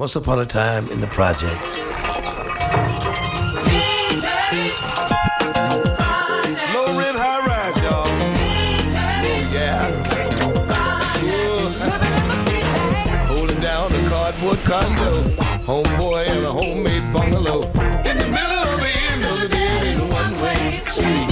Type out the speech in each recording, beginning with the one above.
Once upon a time in the projects. Low rent, high rise, y'all. Yeah. Holding down a cardboard condo, homeboy in a homemade bungalow. In the middle of the end of the day in a one-way street.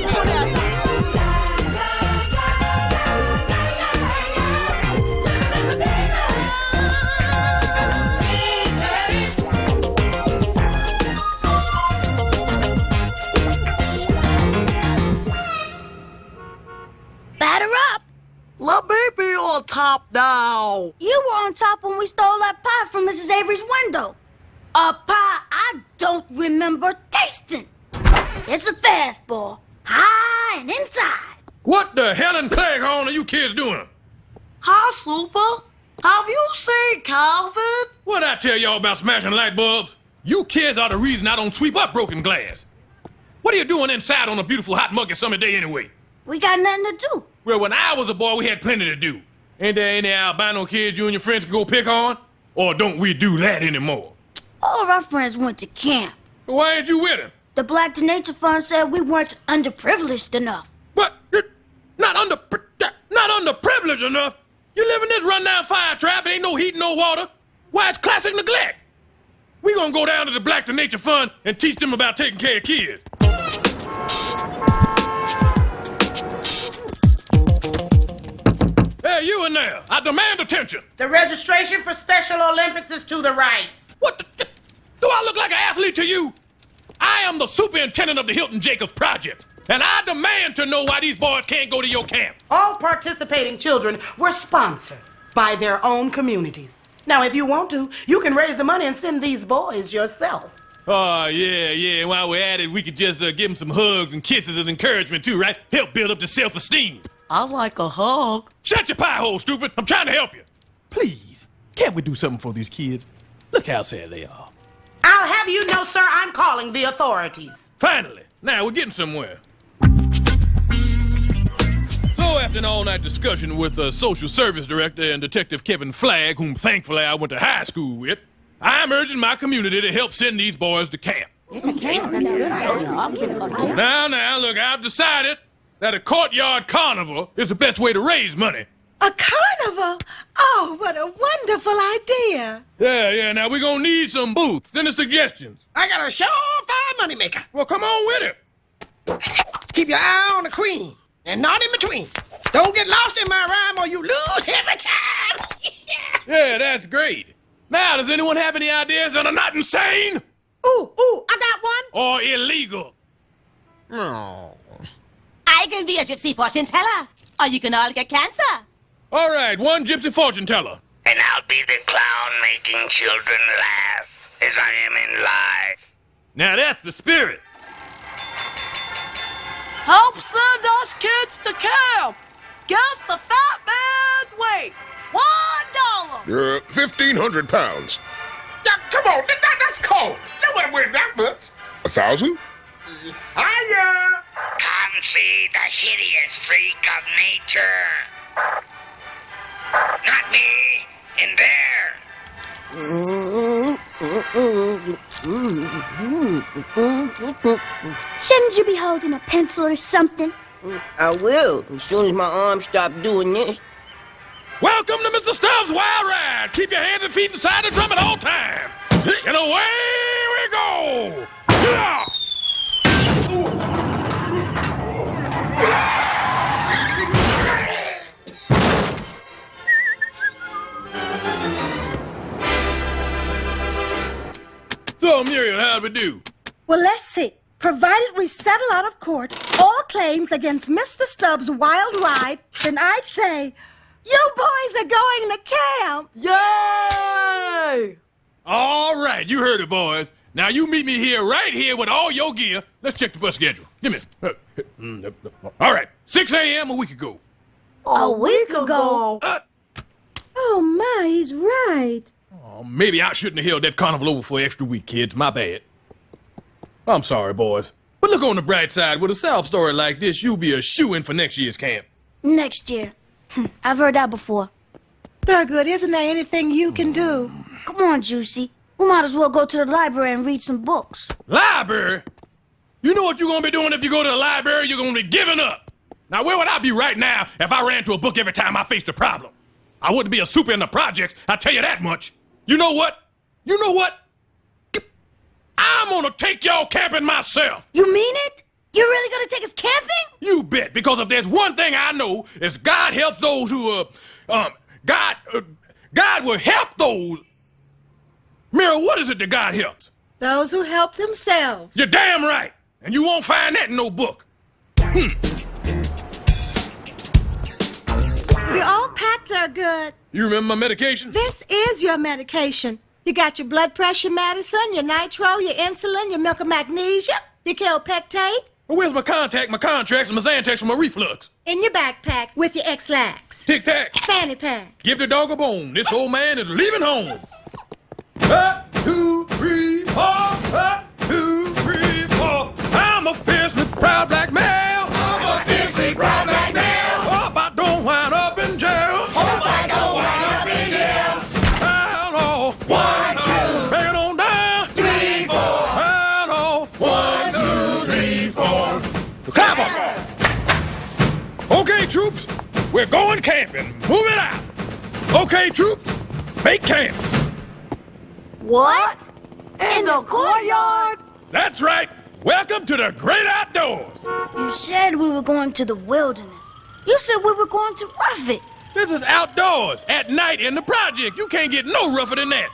Let me be on top now. You were on top when we stole that pie from Mrs. Avery's window. A pie I don't remember tasting. It's a fastball, high and inside. What the hell in Cleghorn are you kids doing? Hi, Super. Have you seen Calvin? What'd I tell y'all about smashing light bulbs? You kids are the reason I don't sweep up broken glass. What are you doing inside on a beautiful hot muggy summer day anyway? We got nothing to do. Well, when I was a boy, we had plenty to do. Ain't there any albino kids you and your friends can go pick on? Or don't we do that anymore? All of our friends went to camp. Why ain't you with them? The Black to Nature Fund said we weren't underprivileged enough. What? Not underprivileged enough? You live in this rundown fire trap and ain't no heat, no water. Why, it's classic neglect. We gonna go down to the Black to Nature Fund and teach them about taking care of kids. Hey, you in there! I demand attention! The registration for Special Olympics is to the right. What the... Do I look like an athlete to you? I am the superintendent of the Hilton Jacobs Project, and I demand to know why these boys can't go to your camp. All participating children were sponsored by their own communities. Now, if you want to, you can raise the money and send these boys yourself. Oh, yeah. While we're at it, we could just give them some hugs and kisses and encouragement, too, right? Help build up their self-esteem. I like a hug. Shut your pie hole, stupid. I'm trying to help you. Please, can't we do something for these kids? Look how sad they are. I'll have you know, sir, I'm calling the authorities. Finally. Now we're getting somewhere. So after an all-night discussion with the social service director and Detective Kevin Flagg, whom thankfully I went to high school with, I'm urging my community to help send these boys to camp. Now, look, I've decided that a courtyard carnival is the best way to raise money. A carnival? Oh, what a wonderful idea. Yeah, now we're gonna need some booths and the suggestions. I got a surefire moneymaker. Well, come on with it. Keep your eye on the queen and not in between. Don't get lost in my rhyme or you lose every time. Yeah, that's great. Now, does anyone have any ideas that are not insane? Ooh, I got one. Or illegal? Oh. I can be a gypsy fortune teller, or you can all get cancer. All right, one gypsy fortune teller. And I'll be the clown making children laugh as I am in life. Now that's the spirit. Help send us kids to camp. Guess the fat man's weight. $1. 1,500 pounds. Yeah, come on, that's cold. Nobody weighs that much. 1,000? Hiya! Come see the hideous freak of nature. Not me, in there. Shouldn't you be holding a pencil or something? I will, as soon as my arms stop doing this. Welcome to Mr. Stubbs' Wild Ride. Keep your hands and feet inside the drum at all times. And away we go. Yeah. So, Muriel, how'd we do? Well, let's see. Provided we settle out of court all claims against Mr. Stubbs' wild ride, then I'd say, you boys are going to camp. Yay! All right, you heard it, boys. Now you meet me right here with all your gear. Let's check the bus schedule. Give me. All right, 6 a.m. a week ago. A week ago? Oh, my, he's right. Oh, maybe I shouldn't have held that carnival over for an extra week, kids. My bad. I'm sorry, boys. But look on the bright side. With a sob story like this, you'll be a shoo-in for next year's camp. Next year. I've heard that before. Thurgood, isn't there anything you can do? Come on, Juicy. We might as well go to the library and read some books. Library? You know what you're gonna be doing if you go to the library? You're gonna be giving up. Now, where would I be right now if I ran to a book every time I faced a problem? I wouldn't be a super in the projects, I tell you that much. You know what? I'm gonna take y'all camping myself. You mean it? You're really gonna take us camping? You bet, because if there's one thing I know, is God helps those who, God will help those. Mira, what is it that God helps? Those who help themselves. You're damn right. And you won't find that in no book. We all packed there good. You remember my medication? This is your medication. You got your blood pressure medicine, your nitro, your insulin, your milk of magnesia, your Kelpectate. Well, where's my contact, my contracts, and my Xantax for my reflux? In your backpack with your X-Lax. Tic-tac. Fanny pack. Give the dog a bone. This old man is leaving home. 1, 2, 3, 4. 1, 2, 3, 4. I'm a fiercely proud black male. I'm a fiercely proud black male. Hope I don't wind up in jail. Hope I don't wind up in jail. Down, oh. 1, 2, Bring it on down. 3, 4. Down, oh. 1, 2, 3, 4. Clap 'em. Okay, troops. We're going camping. Move it out. Okay, troops. Make camp. What? In the courtyard? That's right. Welcome to the great outdoors. You said we were going to the wilderness. You said we were going to rough it. This is outdoors, at night in the project. You can't get no rougher than that.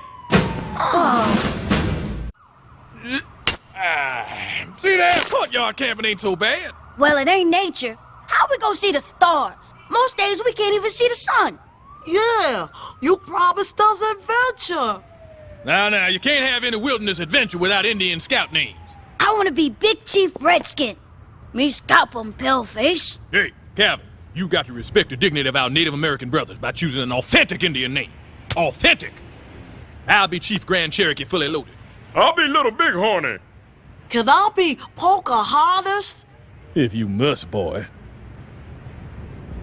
See that? Courtyard camping ain't so bad. Well, it ain't nature. How we gonna see the stars? Most days we can't even see the sun. Yeah, you promised us adventure. Now, you can't have any wilderness adventure without Indian scout names. I want to be Big Chief Redskin. Me scalp 'em, paleface. Hey, Calvin, you got to respect the dignity of our Native American brothers by choosing an authentic Indian name. Authentic. I'll be Chief Grand Cherokee fully loaded. I'll be Little Bighorny. Can I be Pocahontas? If you must, boy.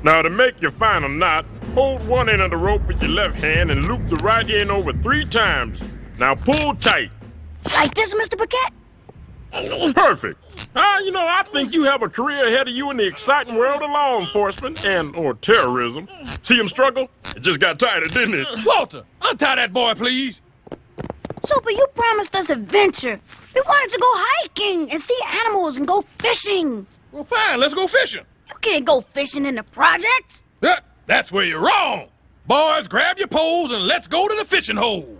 Now, to make your final knot, hold one end of the rope with your left hand and loop the right end over 3 times. Now pull tight. Like this, Mr. Paquette? Perfect. I think you have a career ahead of you in the exciting world of law enforcement or terrorism. See him struggle? It just got tighter, didn't it? Walter, untie that boy, please. Super, you promised us adventure. We wanted to go hiking and see animals and go fishing. Well, fine, let's go fishing. You can't go fishing in the projects. That's where you're wrong. Boys, grab your poles and let's go to the fishing hole.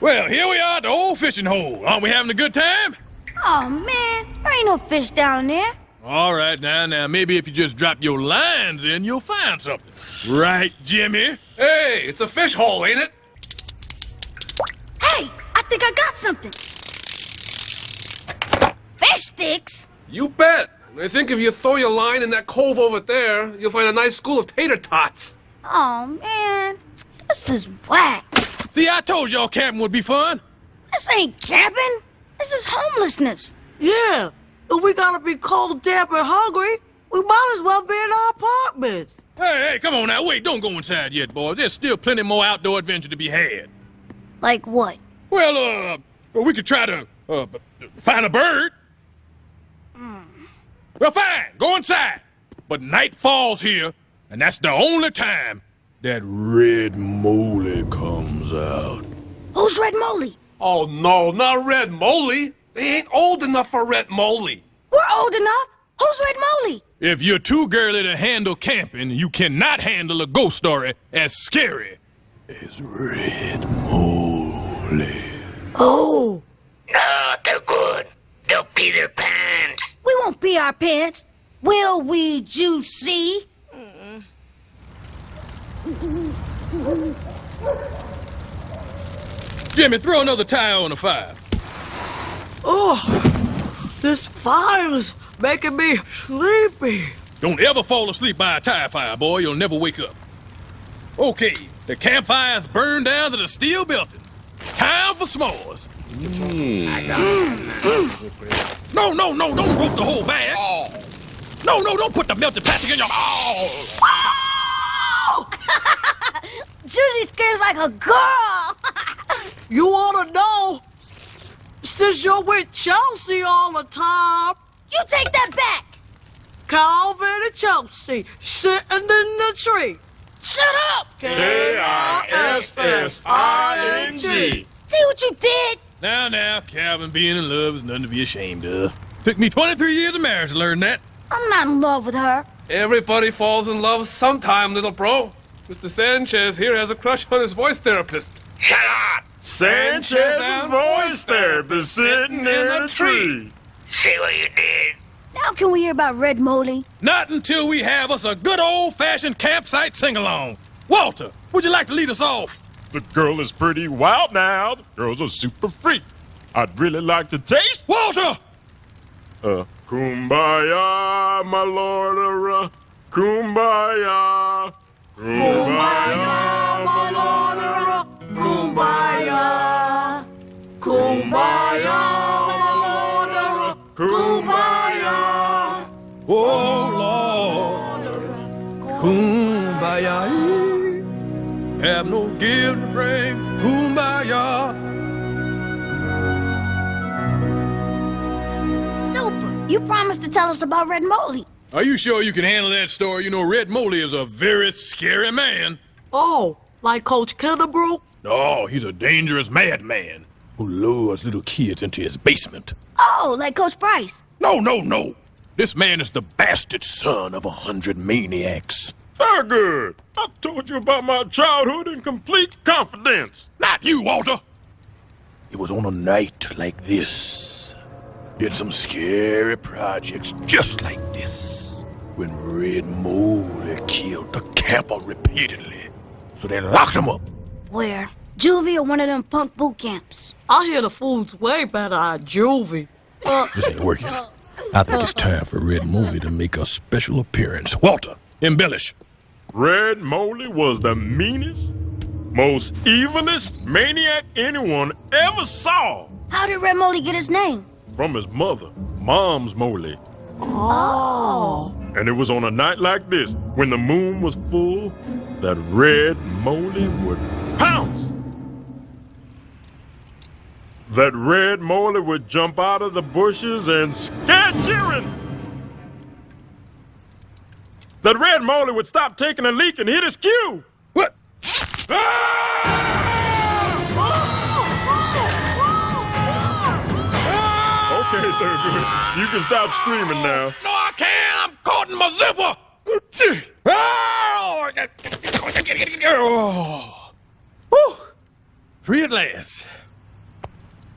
Well, here we are at the old fishing hole. Aren't we having a good time? Oh, man, there ain't no fish down there. All right, now, maybe if you just drop your lines in, you'll find something. Right, Jimmy? Hey, it's a fish hole, ain't it? Hey, I think I got something. Fish sticks? You bet. I think if you throw your line in that cove over there, you'll find a nice school of tater tots. Oh, man, this is whack. See, I told y'all camping would be fun. This ain't camping. This is homelessness. Yeah, if we gotta be cold, damp, and hungry, we might as well be in our apartments. Hey, come on now. Wait, don't go inside yet, boys. There's still plenty more outdoor adventure to be had. Like what? Well, we could try to, find a bird. Well, fine. Go inside. But night falls here, and that's the only time that Red Moley comes out. Who's Red Moley? Oh, no, not Red Moley. They ain't old enough for Red Moley. We're old enough. Who's Red Moley? If you're too girly to handle camping, you cannot handle a ghost story as scary as Red Moley. Oh. No, they're good. They'll pee their pants. We won't pee our pants. Will we, Juicy? Jimmy, throw another tire on the fire. Oh, this fire's making me sleepy. Don't ever fall asleep by a tire fire, boy. You'll never wake up. Okay, the campfire's burned down to the steel building. Time for s'mores. No, don't roast the whole bag. Oh. No, don't put the melted plastic in your... Oh! Juicy screams like a girl. You want to know? Since you're with Chelsea all the time. You take that back. Calvin and Chelsea sitting in the tree. Shut up. K-I-S-S-I-N-G. See what you did? Now, Calvin, being in love is nothing to be ashamed of. Took me 23 years of marriage to learn that. I'm not in love with her. Everybody falls in love sometime, little bro. Mr. Sanchez here has a crush on his voice therapist. Shut up! Sanchez's voice therapist sitting in a tree. See what you did? Now can we hear about Red Moly? Not until we have us a good old-fashioned campsite sing-along. Walter, would you like to lead us off? The girl is pretty wild now. The girl's a super freak. I'd really like to taste... Walter! Kumbaya, my lord, kumbaya. Kumbaya, my Lord, kumbaya. Kumbaya, my Lord, kumbaya. Oh, Lord, kumbaya. Have no gift to bring, kumbaya. Super, you promised to tell us about Red Moly. Are you sure you can handle that story? You know, Red Moly is a very scary man. Oh, like Coach Killebrew? No, he's a dangerous madman who lures little kids into his basement. Oh, like Coach Price. No. This man is the bastard son of 100 maniacs. Very good. I told you about my childhood in complete confidence. Not you, Walter. It was on a night like this. Did some scary projects just like this. When Red Moly killed the camper repeatedly. So they locked him up. Where? Juvie or one of them punk boot camps? I hear the food's way better at Juvie. This ain't working. I think it's time for Red Moly to make a special appearance. Walter, embellish. Red Moly was the meanest, most evilest maniac anyone ever saw. How did Red Moly get his name? From his mother, Mom's Moly. Oh. And it was on a night like this, when the moon was full, that Red Moly would pounce. That Red Moly would jump out of the bushes and scare children. That Red Moly would stop taking a leak and hit his cue. What? Okay, Thurgood, you can stop screaming now. No, I can't. I'm caught in my zipper. Free at last.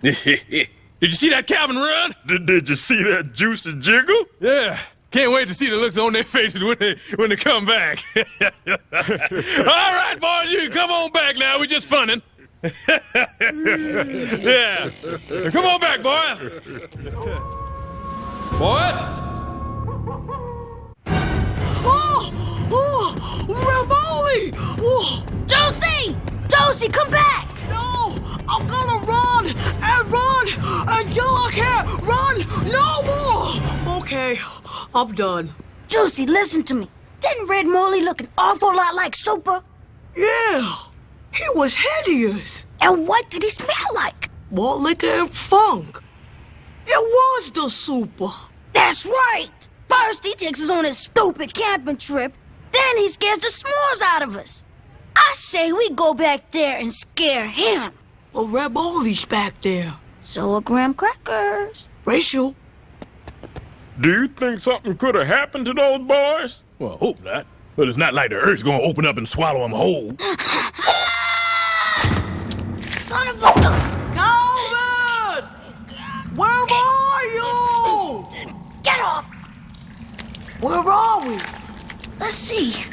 Did you see that Calvin run? Did you see that juicy jiggle? Yeah. Can't wait to see the looks on their faces when they come back. All right, boys, you come on back now. We're just funning. Yeah. Come on back, boys. Boys? Ramoli! Oh. Josie, come back! No, I'm gonna run until I can't run no more. Okay, I'm done. Josie, listen to me. Didn't Red Moly look an awful lot like Super? Yeah, he was hideous. And what did he smell like? Malt liquor and funk. It was the Super. That's right. First he takes us on his stupid camping trip, then he scares the s'mores out of us. I say we go back there and scare him. Well, Red Moly's back there. So are graham crackers. Rachel. Do you think something could have happened to those boys? Well, I hope not. But it's not like the earth's gonna open up and swallow them whole. Son of a... Calvin! Where are you? Get off! Where are we? Let's see.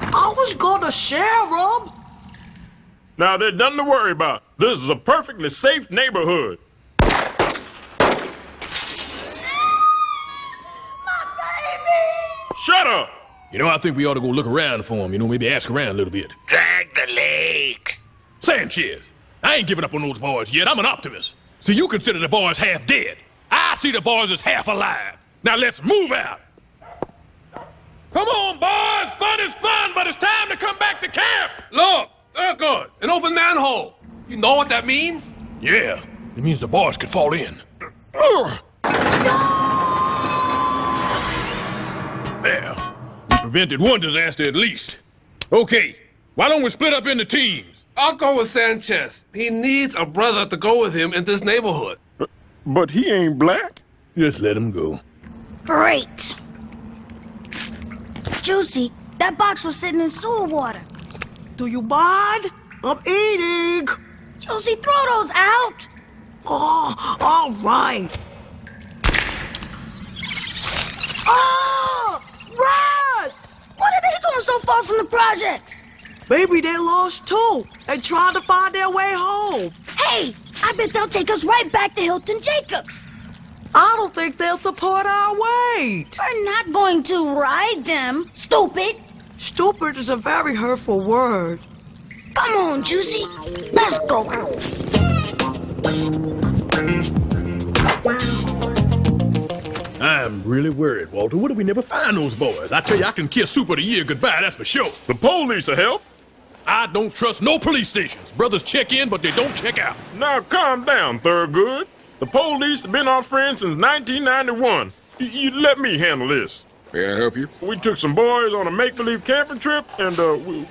I was gonna share them. Now, there's nothing to worry about. This is a perfectly safe neighborhood. Shut up! You know, I think we ought to go look around for him. You know, maybe ask around a little bit. Drag the legs. Sanchez, I ain't giving up on those boys yet. I'm an optimist. So you consider the boys half dead. I see the boys as half alive. Now let's move out. Come on, boys. Fun is fun, but it's time to come back to camp. Look, they're good. An open manhole. You know what that means? Yeah, it means the boys could fall in. There. We prevented one disaster at least. Okay, why don't we split up into teams? I'll go with Sanchez. He needs a brother to go with him in this neighborhood. But he ain't black? Just let him go. Great. Juicy, that box was sitting in sewer water. Do you mind? I'm eating. Juicy, throw those out. Oh, all right. Oh, rats! What are they doing so far from the projects? Maybe they lost too and trying to find their way home. Hey, I bet they'll take us right back to Hilton Jacobs. I don't think they'll support our weight. We're not going to ride them, stupid. Stupid is a very hurtful word. Come on, Juicy. Let's go. I'm really worried, Walter. What if we never find those boys? I tell you, I can kiss Super the Year goodbye, that's for sure. The police will help. I don't trust no police stations. Brothers check in, but they don't check out. Now calm down, Thurgood. The police have been our friends since 1991. You let me handle this. May I help you? We took some boys on a make-believe camping trip, and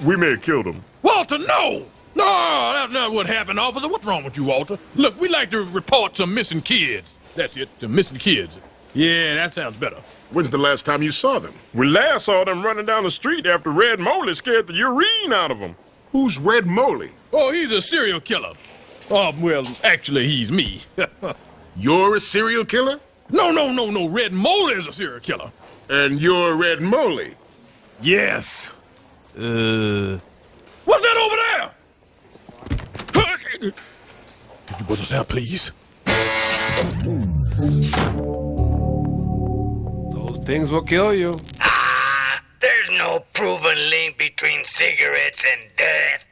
we may have killed them. Walter, no! No, that's not what happened, officer. What's wrong with you, Walter? Look, we like to report some missing kids. That's it, some missing kids. Yeah, that sounds better. When's the last time you saw them? We last saw them running down the street after Red Moley scared the urine out of them. Who's Red Moley? Oh, he's a serial killer. Oh, well, actually, he's me. You're a serial killer? No. Red Moley is a serial killer. And you're Red Moley? Yes. What's that over there? Could you put us out, please? Those things will kill you. There's no proven link between cigarettes and death.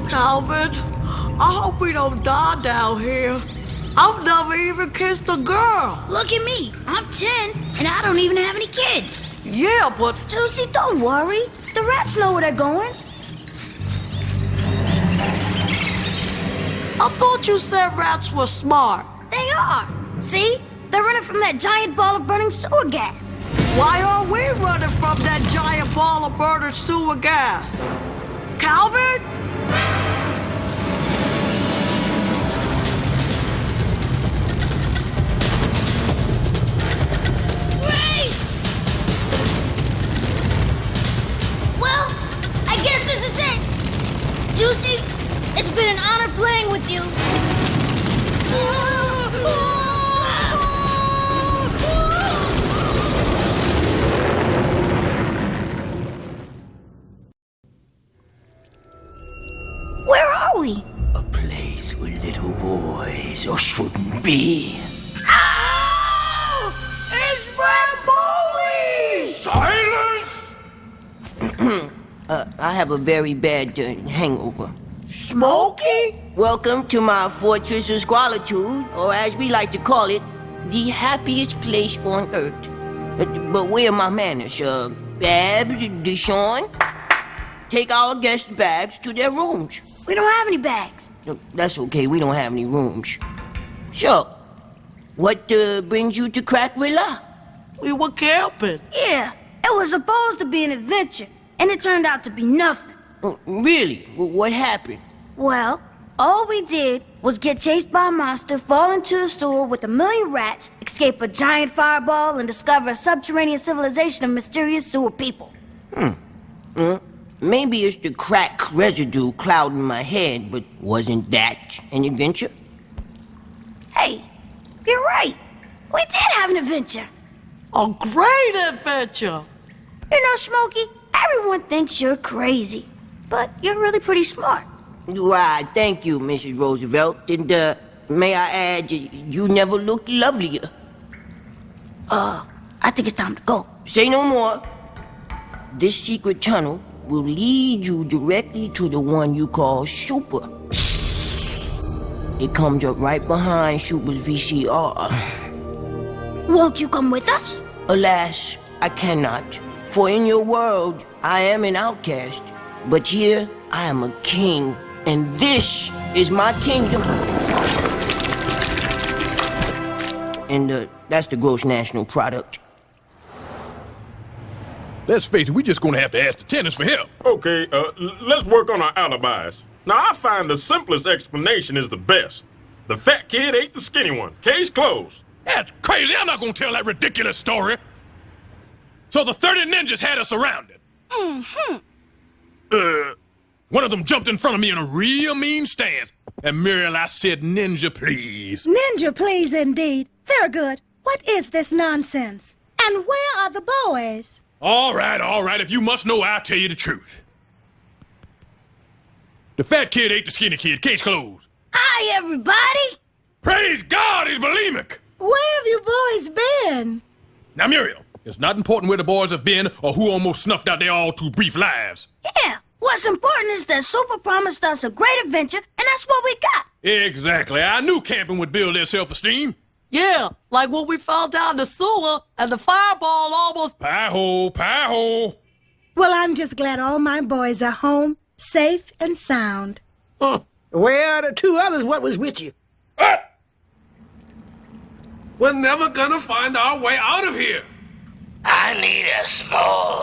Calvin, I hope we don't die down here. I've never even kissed a girl. Look at me. I'm 10, and I don't even have any kids. Yeah, but... Juicy, don't worry. The rats know where they're going. I thought you said rats were smart. They are. See? They're running from that giant ball of burning sewer gas. Why are we running from that giant ball of burning sewer gas? Calvin? Great! Well, I guess this is it. Juicy, it's been an honor playing with you. Where are we? A place where little boys shouldn't be. Oh! It's Red Moley! Silence! I have a very bad hangover. Smokey? Welcome to my fortress of squalitude, or as we like to call it, the happiest place on earth. But where are my manners? Babs, Deshaun? Take our guest bags to their rooms. We don't have any bags. That's okay, we don't have any rooms. So, what brings you to Crackwilla? We were camping. Yeah, it was supposed to be an adventure, and it turned out to be nothing. Really? What happened? Well, all we did was get chased by a monster, fall into the sewer with 1 million rats, escape a giant fireball, and discover a subterranean civilization of mysterious sewer people. Maybe it's the crack residue clouding my head, but wasn't that an adventure? Hey, you're right. We did have an adventure. A great adventure. You know, Smokey, everyone thinks you're crazy, but you're really pretty smart. Why, thank you, Mrs. Roosevelt. And may I add, you never looked lovelier. I think it's time to go. Say no more. This secret tunnel will lead you directly to the one you call Super. It comes up right behind Super's VCR. Won't you come with us? Alas, I cannot. For in your world, I am an outcast. But here, I am a king. And this is my kingdom. And that's the gross national product. Let's face it, we just gonna have to ask the tenants for help. Okay, let's work on our alibis. Now, I find the simplest explanation is the best. The fat kid ate the skinny one. Case closed. That's crazy. I'm not gonna tell that ridiculous story. So the 30 ninjas had us surrounded. Mm-hmm. One of them jumped in front of me in a real mean stance. And Muriel, I said, ninja, please. Ninja, please, indeed. Very good. What is this nonsense? And where are the boys? All right. If you must know, I'll tell you the truth. The fat kid ate the skinny kid. Case closed. Hi, everybody. Praise God, he's bulimic. Where have you boys been? Now, Muriel, it's not important where the boys have been or who almost snuffed out their all too brief lives. Yeah, what's important is that Super promised us a great adventure, and that's what we got. Exactly. I knew camping would build their self-esteem. Yeah, like when we fell down the sewer and the fireball almost... Pie-ho. Well, I'm just glad all my boys are home, safe and sound. Where are the two others what was with you? We're never gonna find our way out of here. I need a small